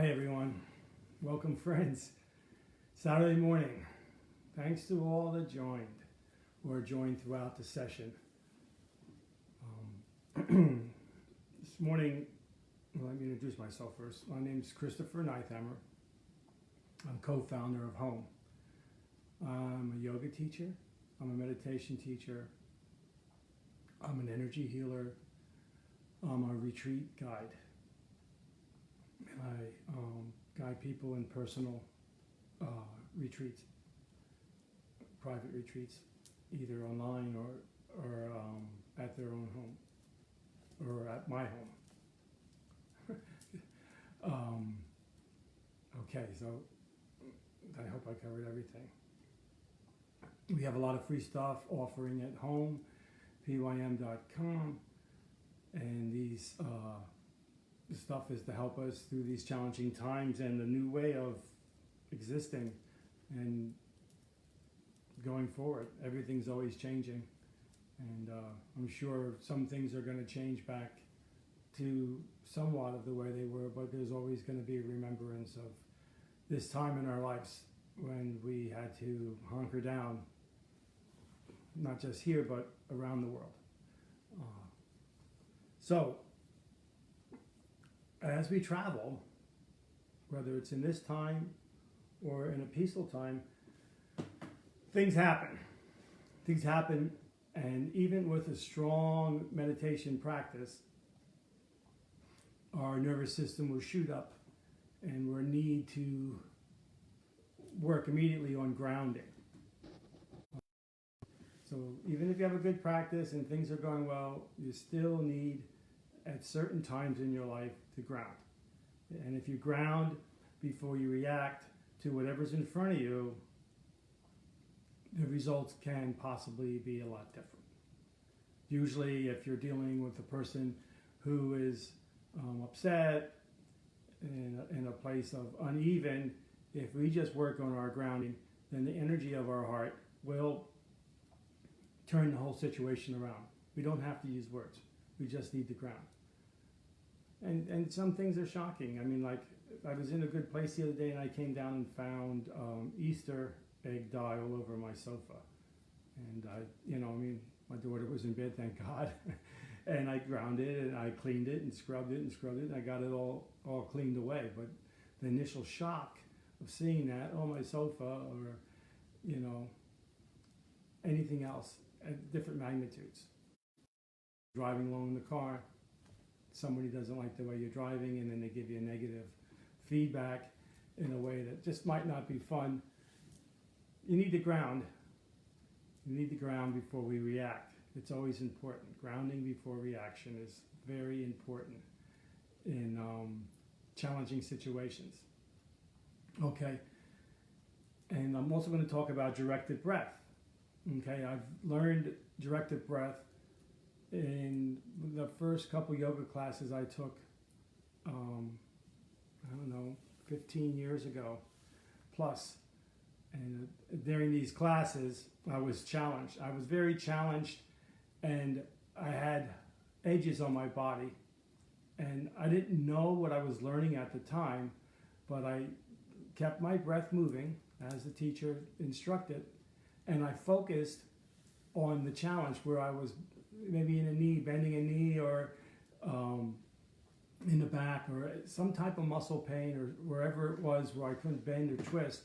Hi everyone, welcome friends. Saturday morning. Thanks to all that joined or joined throughout the session. This morning, let me introduce myself first. My name is Christopher Neithammer. I'm co-founder of Home. I'm a yoga teacher. I'm a meditation teacher. I'm an energy healer. I'm a retreat guide. I guide people in personal retreats, private retreats, either online or at their own home or at my home. Okay, so I hope I covered everything. We have a lot of free stuff offering at home, pym.com, and these the stuff is to help us through these challenging times and the new way of existing and going forward. Everything's always changing, and I'm sure some things are going to change back to somewhat of the way they were, but there's always going to be a remembrance of this time in our lives when we had to hunker down, not just here but around the world. So as we travel, whether it's in this time or in a peaceful time, things happen. Things happen, and even with a strong meditation practice, our nervous system will shoot up, and we'll need to work immediately on grounding. So even if you have a good practice and things are going well, you still need at certain times in your life to ground. And if you ground before you react to whatever's in front of you, the results can possibly be a lot different. Usually if you're dealing with a person who is upset, in a place of uneven, if we just work on our grounding, then the energy of our heart will turn the whole situation around. We don't have to use words. We just need to ground. And some things are shocking. I mean, like, I was in a good place the other day and I came down and found Easter egg dye all over my sofa. And my daughter was in bed, thank God. And I grounded it and I cleaned it and scrubbed it and I got it all cleaned away. But the initial shock of seeing that on my sofa, or, anything else at different magnitudes. Driving along in the car, somebody doesn't like the way you're driving, and then they give you a negative feedback in a way that just might not be fun. You need to ground. You need to ground before we react. It's always important. Grounding before reaction is very important in challenging situations. Okay, and I'm also going to talk about directed breath. Okay, I've learned directed breath in the first couple yoga classes I took, 15 years ago plus. And during these classes, I was challenged. I was very challenged, and I had edges on my body. And I didn't know what I was learning at the time, but I kept my breath moving as the teacher instructed, and I focused on the challenge where I was maybe in a knee, bending a knee, or in the back, or some type of muscle pain, or wherever it was where I couldn't bend or twist.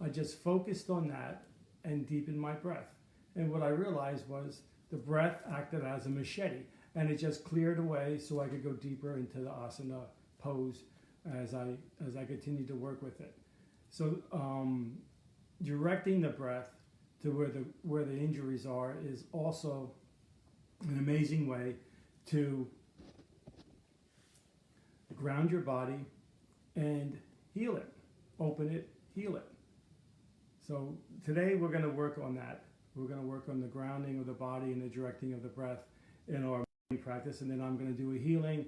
I just focused on that and deepened my breath. And what I realized was the breath acted as a machete, and it just cleared away so I could go deeper into the asana pose as I continued to work with it. So directing the breath to where the injuries are is also an amazing way to ground your body and heal it, open it, heal it. So today we're going to work on that. We're going to work on the grounding of the body and the directing of the breath in our practice, and then I'm going to do a healing.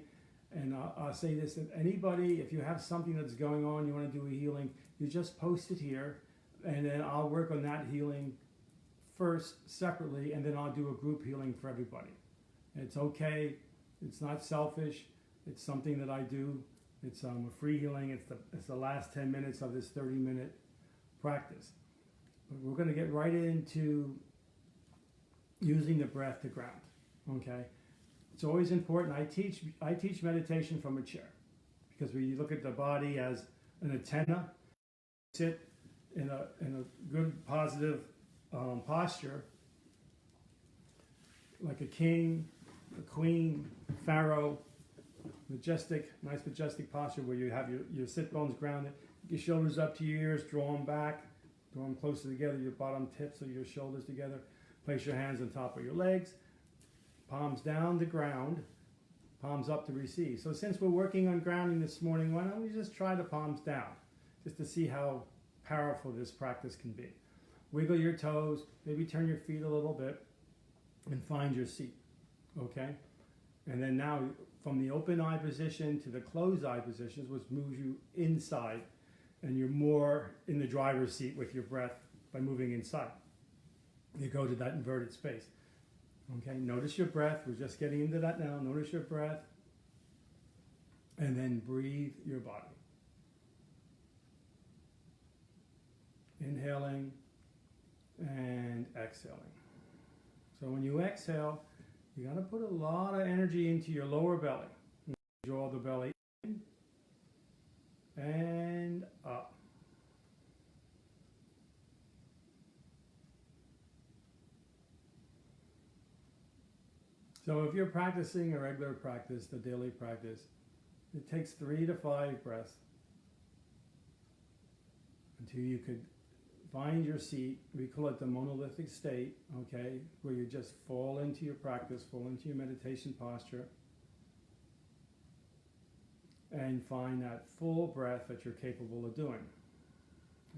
And I'll say this, that anybody, if you have something that's going on, you want to do a healing, you just post it here, and then I'll work on that healing first separately, and then I'll do a group healing for everybody. It's okay. It's not selfish. It's something that I do It's a free healing. It's the last 10 minutes of this 30-minute practice. But we're going to get right into using the breath to ground. Okay, it's always important. I teach meditation from a chair because we look at the body as an antenna. Sit in a good positive posture, like a king, a queen, pharaoh. Majestic, nice majestic posture where you have your sit bones grounded, your shoulders up to your ears, draw them back, draw them closer together, your bottom tips of your shoulders together. Place your hands on top of your legs, palms down to ground, palms up to receive. So since we're working on grounding this morning, why don't we just try the palms down, just to see how powerful this practice can be. Wiggle your toes, maybe turn your feet a little bit, and find your seat, okay? And then now, from the open eye position to the closed eye positions, which moves you inside, and you're more in the driver's seat with your breath by moving inside. You go to that inverted space. Okay, notice your breath. We're just getting into that now. Notice your breath. And then breathe your body. Inhaling and exhaling. So when you exhale, you got to put a lot of energy into your lower belly. Draw the belly in and up. So if you're practicing a regular practice, the daily practice, it takes 3 to 5 breaths until you could find your seat. We call it the monolithic state, okay, where you just fall into your practice, fall into your meditation posture, and find that full breath that you're capable of doing.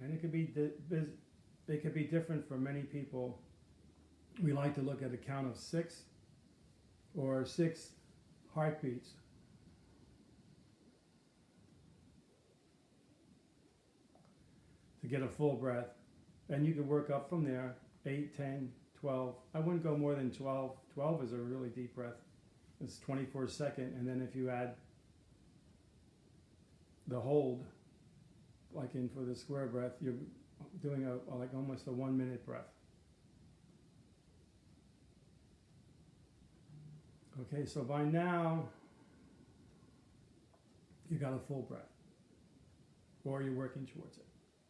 And it could be different for many people. We like to look at a count of 6 or 6 heartbeats. To get a full breath. And you can work up from there, 8, 10, 12. I wouldn't go more than 12. 12 is a really deep breath. It's 24 second. And then if you add the hold, like in for the square breath, you're doing like almost a 1 minute breath. Okay, so by now, you got a full breath, or you're working towards it.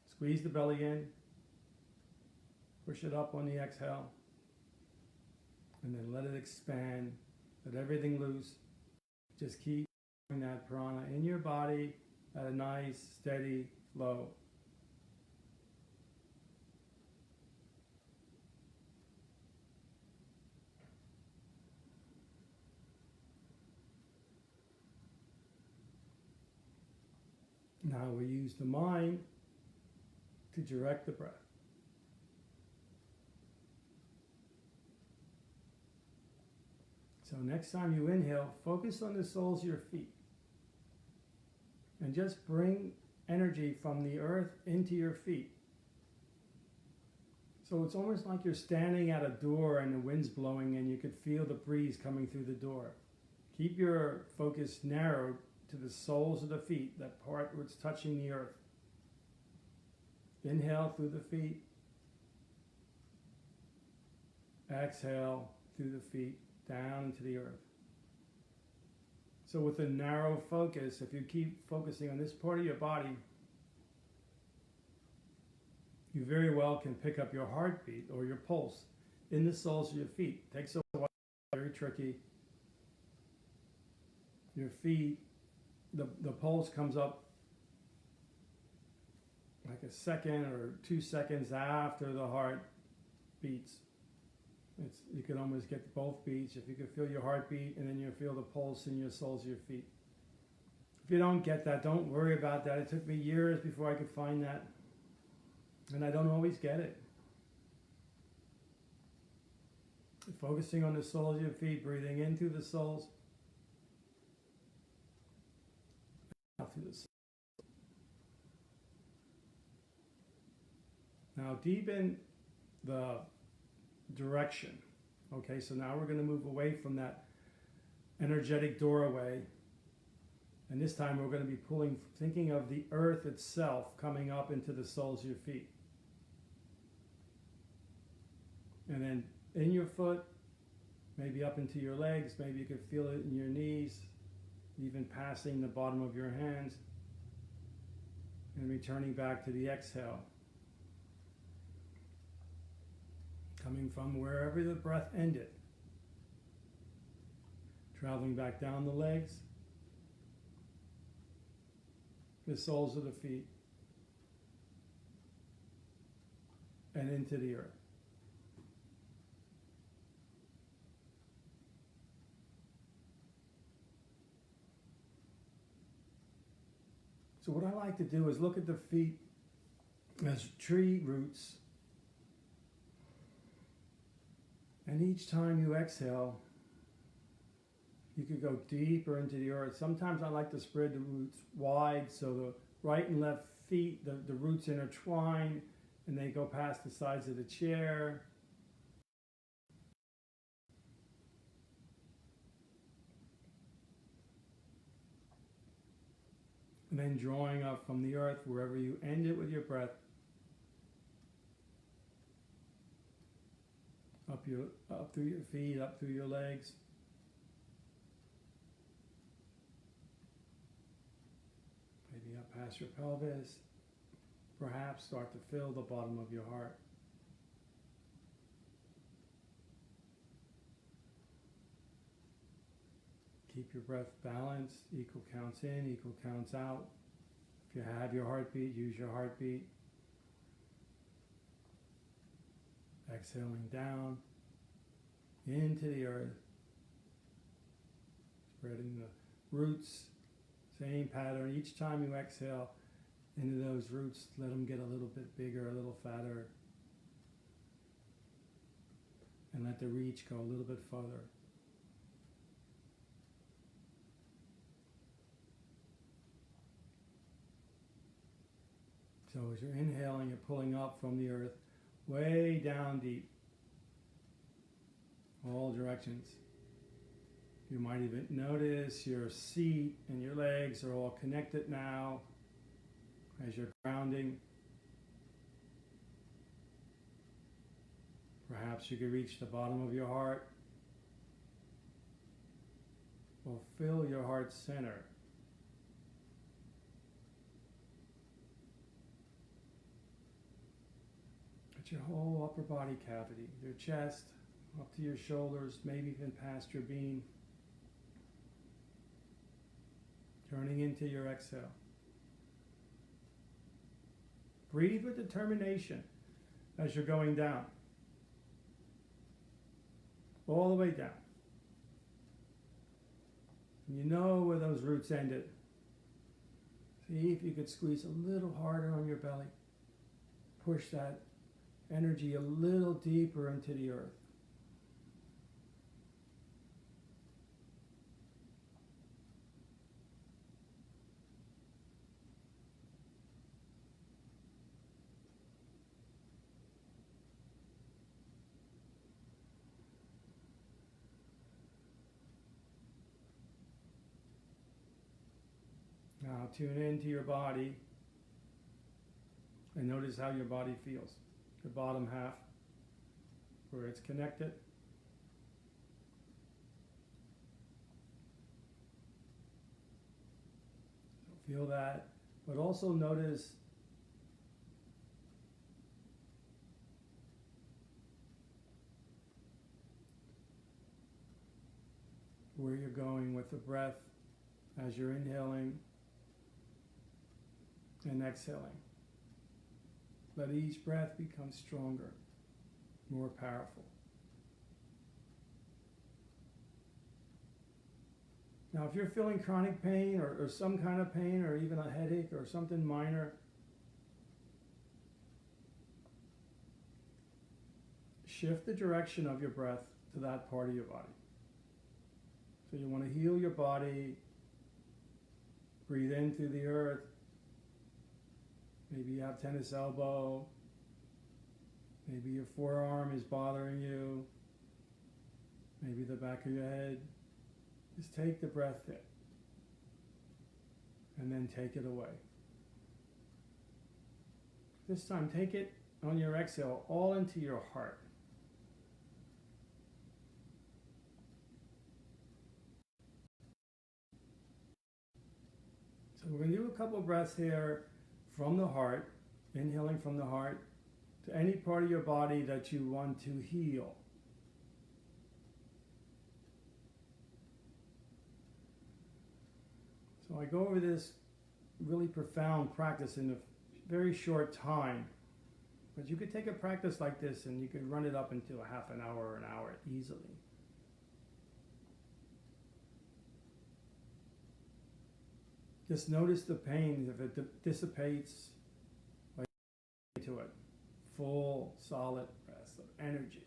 Squeeze the belly in, push it up on the exhale, and then let it expand, let everything loose. Just keep doing that prana in your body at a nice, steady flow. Now we use the mind to direct the breath. So next time you inhale, focus on the soles of your feet. And just bring energy from the earth into your feet. So it's almost like you're standing at a door and the wind's blowing and you could feel the breeze coming through the door. Keep your focus narrowed to the soles of the feet, that part where it's touching the earth. Inhale through the feet. Exhale through the feet, down into the earth. So with a narrow focus, if you keep focusing on this part of your body, you very well can pick up your heartbeat or your pulse in the soles of your feet. It takes a while, very tricky. Your feet, the pulse comes up like a second or 2 seconds after the heart beats. You can almost get both beats. If you can feel your heartbeat and then you feel the pulse in your soles of your feet. If you don't get that, don't worry about that. It took me years before I could find that. And I don't always get it. Focusing on the soles of your feet, breathing in through the soles. Out through the soles. Now deepen the direction. Okay, so now we're going to move away from that energetic doorway And this time we're going to be thinking of the earth itself coming up into the soles of your feet. And then in your foot, maybe up into your legs, maybe you can feel it in your knees, even passing the bottom of your hands, and returning back to the exhale. Coming from wherever the breath ended. Traveling back down the legs, the soles of the feet, and into the earth. So what I like to do is look at the feet as tree roots. And each time you exhale, you could go deeper into the earth. Sometimes I like to spread the roots wide so the right and left feet, the roots intertwine and they go past the sides of the chair. And then drawing up from the earth wherever you end it with your breath. Up through your feet, up through your legs. Maybe up past your pelvis. Perhaps start to fill the bottom of your heart. Keep your breath balanced, equal counts in, equal counts out. If you have your heartbeat, use your heartbeat. Exhaling down into the earth. Spreading the roots, same pattern. Each time you exhale into those roots, let them get a little bit bigger, a little fatter. And let the reach go a little bit further. So as you're inhaling, you're pulling up from the earth, way down deep, all directions. You might even notice your seat and your legs are all connected now as you're grounding. Perhaps you could reach the bottom of your heart or fill your heart center. Your whole upper body cavity, your chest, up to your shoulders, maybe even past your bean. Turning into your exhale. Breathe with determination as you're going down. All the way down. And you know where those roots ended. See if you could squeeze a little harder on your belly. Push that energy a little deeper into the earth. Now tune into your body and notice how your body feels. The bottom half, where it's connected. Feel that, but also notice where you're going with the breath as you're inhaling and exhaling. Let each breath become stronger, more powerful. Now, if you're feeling chronic pain or some kind of pain or even a headache or something minor, shift the direction of your breath to that part of your body. So you want to heal your body, breathe in through the earth. Maybe you have tennis elbow. Maybe your forearm is bothering you. Maybe the back of your head. Just take the breath in. and then take it away. This time, take it on your exhale all into your heart. So we're going to do a couple of breaths here from the heart, inhaling from the heart to any part of your body that you want to heal. So I go over this really profound practice in a very short time, but you could take a practice like this and you could run it up into a half an hour or an hour easily. Just notice the pain. If it dissipates, like to it, full solid breaths of energy.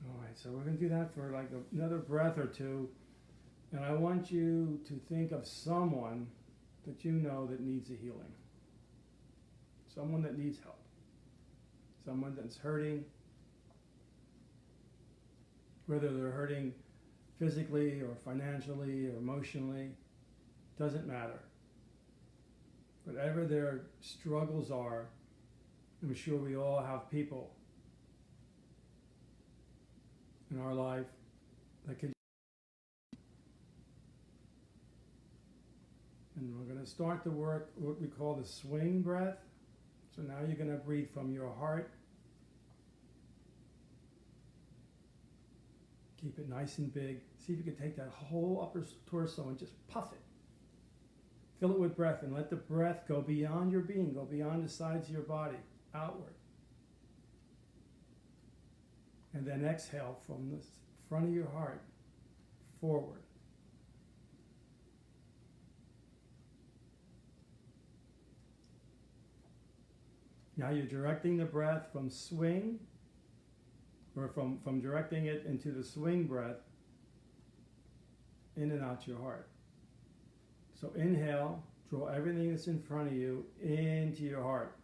All right, so we're going to do that for like another breath or two. And I want you to think of someone that you know that needs a healing. Someone that needs help. Someone that's hurting. Whether they're hurting physically or financially or emotionally, doesn't matter. Whatever their struggles are, I'm sure we all have people in our life that could. And we're going to start the work, what we call the swing breath. So now you're going to breathe from your heart. Keep it nice and big. See if you can take that whole upper torso and just puff it. Fill it with breath and let the breath go beyond your being, go beyond the sides of your body, outward. And then exhale from the front of your heart, forward. Now you're directing the breath from swing, or from directing it into the swing breath, in and out your heart. So inhale, draw everything that's in front of you into your heart,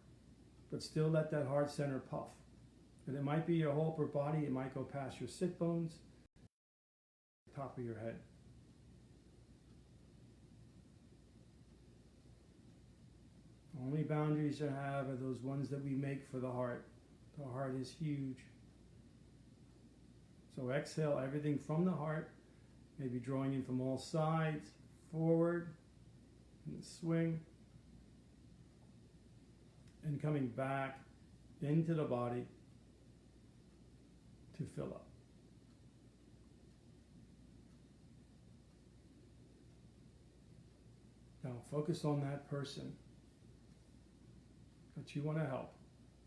but still let that heart center puff. And it might be your whole upper body, it might go past your sit bones, top of your head. Only boundaries you have are those ones that we make for the heart. The heart is huge. So exhale everything from the heart, maybe drawing in from all sides, forward, and swing, and coming back into the body to fill up. Now focus on that person that you want to help,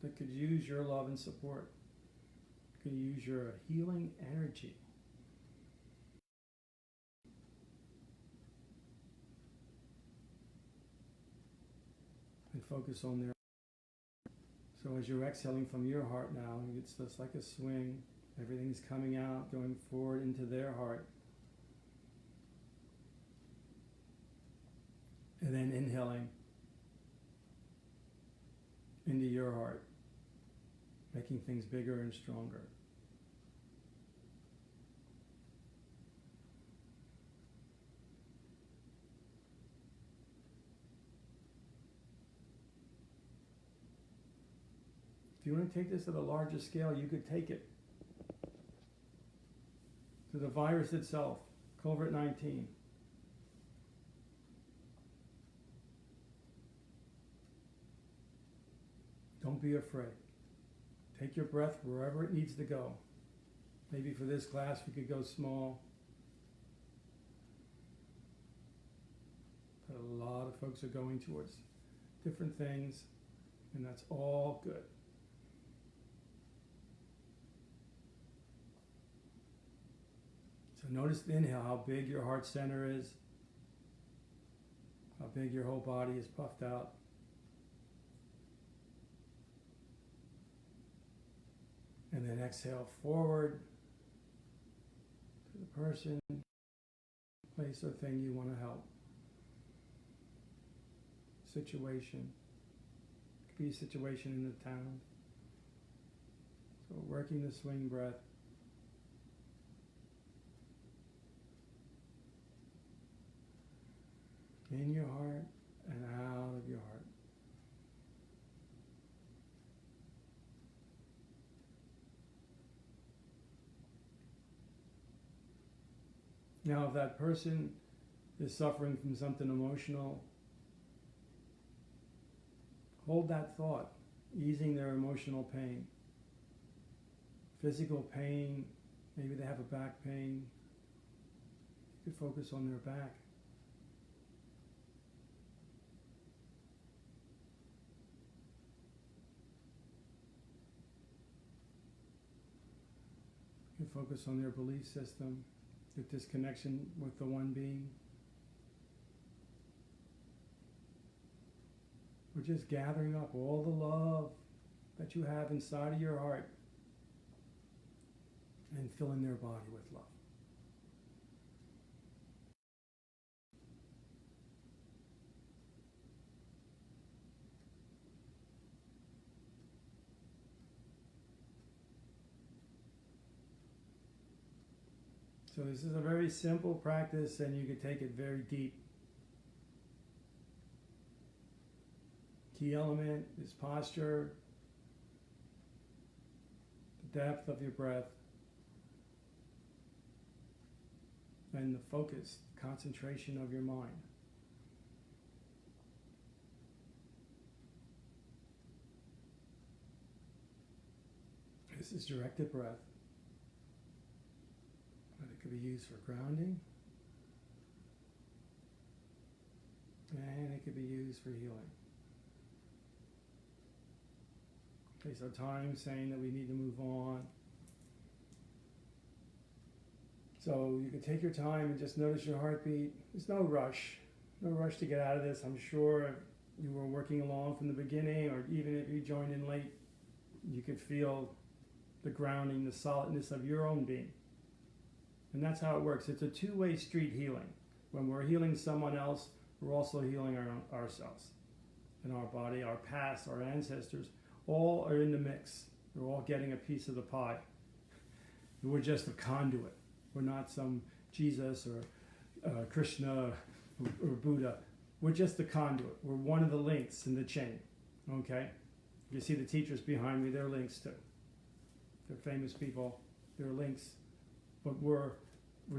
that could use your love and support, could use your healing energy. And focus on their. So as you're exhaling from your heart now, it's just like a swing. Everything's coming out, going forward into their heart. And then inhaling into your heart, making things bigger and stronger. If you want to take this at a larger scale, you could take it to the virus itself, COVID-19. Don't be afraid. Take your breath wherever it needs to go. Maybe for this class we could go small. But a lot of folks are going towards different things, and that's all good. So notice the inhale, how big your heart center is, how big your whole body is puffed out. And then exhale forward to the person, place or thing you want to help. Situation. It could be a situation in the town. So working the swing breath. In your heart and out of your heart. Now, if that person is suffering from something emotional, hold that thought, easing their emotional pain. Physical pain, maybe they have a back pain. You could focus on their back. You focus on their belief system, their disconnection with the one being. We're just gathering up all the love that you have inside of your heart and filling their body with love. So this is a very simple practice, and you can take it very deep. Key element is posture, the depth of your breath, and the focus, concentration of your mind. This is directed breath. But it could be used for grounding, and it could be used for healing. Okay, so time saying that we need to move on. So you can take your time and just notice your heartbeat. There's no rush to get out of this. I'm sure you were working along from the beginning, or even if you joined in late, you could feel the grounding, the solidness of your own being. And that's how it works. It's a two-way street healing. When we're healing someone else, we're also healing ourselves. And our body, our past, our ancestors, all are in the mix. They're all getting a piece of the pie. We're just a conduit. We're not some Jesus or Krishna or Buddha. We're just the conduit. We're one of the links in the chain. Okay? You see the teachers behind me, they're links too. They're famous people. They're links. But we're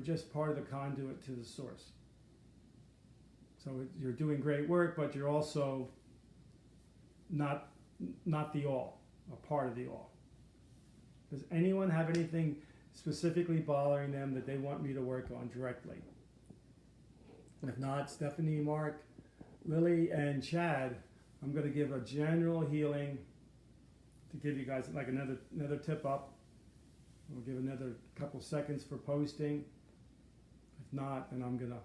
just part of the conduit to the source. So you're doing great work, but you're also not the all, a part of the all. Does anyone have anything specifically bothering them that they want me to work on directly? If not, Stephanie, Mark, Lily, and Chad, I'm going to give a general healing to give you guys like another tip up. We'll give another couple seconds for posting. If not, then I'm gonna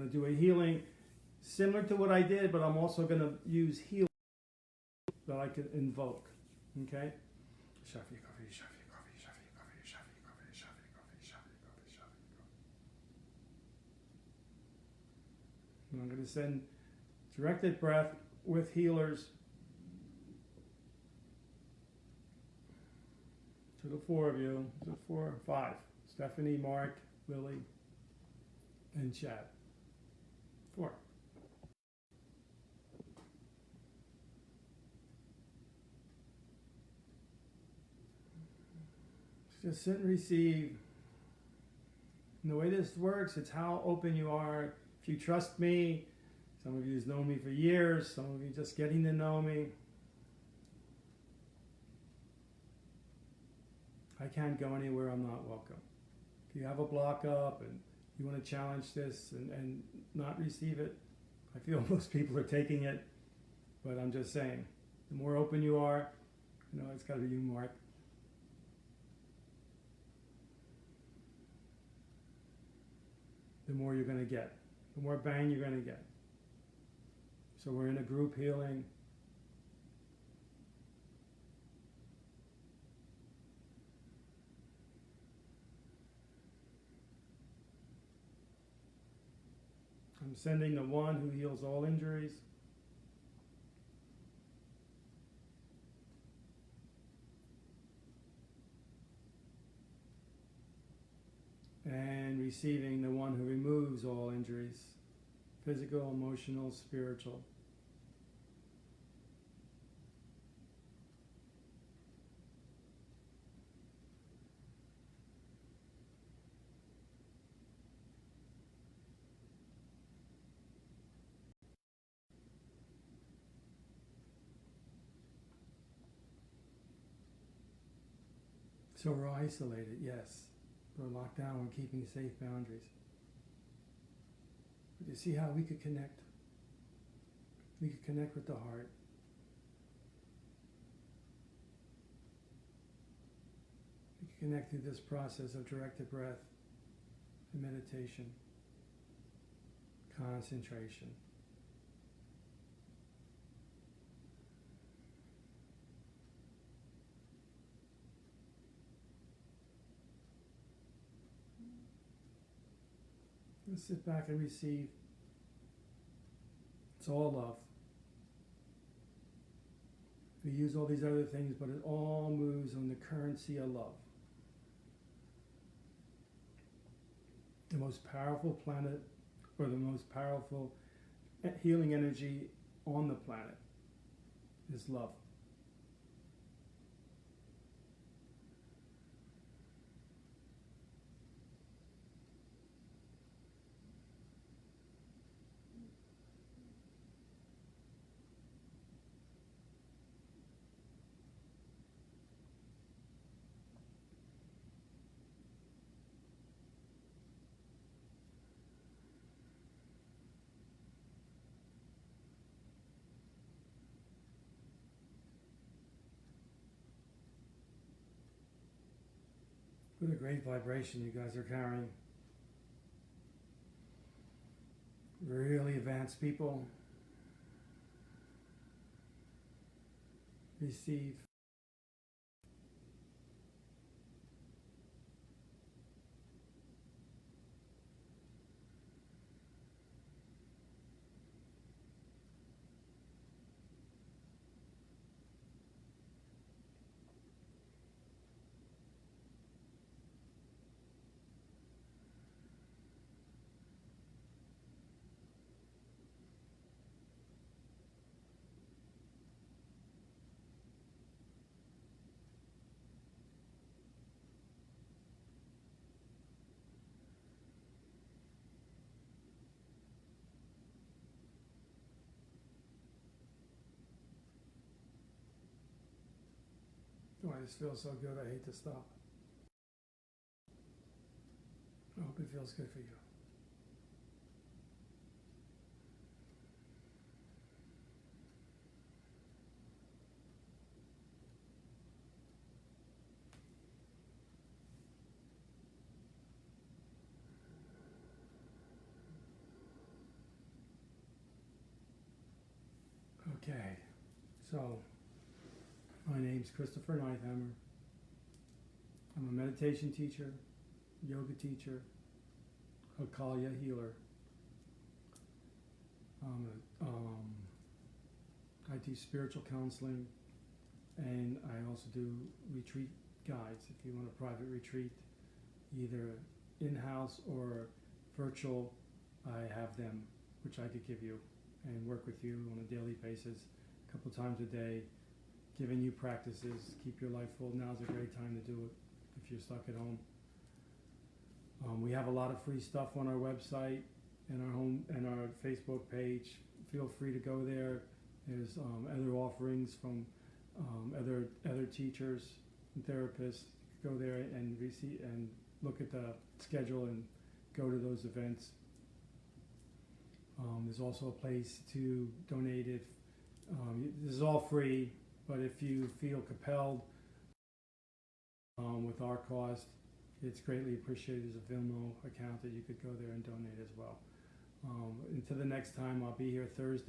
do a healing similar to what I did, but I'm also gonna use healing that I could invoke. Okay? And I'm gonna send directed breath with healers to the four of you, to the 4 or 5, Stephanie, Mark, Lily, and Chad. 4. Just sit and receive. And the way this works, it's how open you are. If you trust me, some of you have known me for years, some of you just getting to know me. I can't go anywhere I'm not welcome. If you have a block up and you want to challenge this and not receive it, I feel most people are taking it, but I'm just saying, the more open you are, it's got to be you, Mark. The more you're going to get, the more bang you're going to get. So we're in a group healing. I'm sending the one who heals all injuries. And receiving the one who removes all injuries, physical, emotional, spiritual. So we're isolated, yes. We're locked down, we're keeping safe boundaries. But you see how we could connect? We could connect with the heart. We could connect through this process of directed breath and meditation, concentration. And sit back and receive. It's all love. We use all these other things, but it all moves on the currency of love. The most powerful planet, or the most powerful healing energy on the planet, is love. What a great vibration you guys are carrying. Really advanced people. Receive. Oh, I just feel so good, I hate to stop. I hope it feels good for you. Okay, so my name's Christopher Neithammer. I'm a meditation teacher, yoga teacher, Hakalya healer. I do spiritual counseling, and I also do retreat guides. If you want a private retreat, either in-house or virtual, I have them, which I could give you and work with you on a daily basis, a couple times a day, giving you practices, keep your life full. Now's a great time to do it if you're stuck at home. We have a lot of free stuff on our website and our Facebook page. Feel free to go there. There's other offerings from other teachers and therapists. Go there and receive and look at the schedule and go to those events. There's also a place to donate if this is all free, but if you feel compelled with our cost, it's greatly appreciated. There's a Venmo account that you could go there and donate as well. Until the next time, I'll be here Thursday.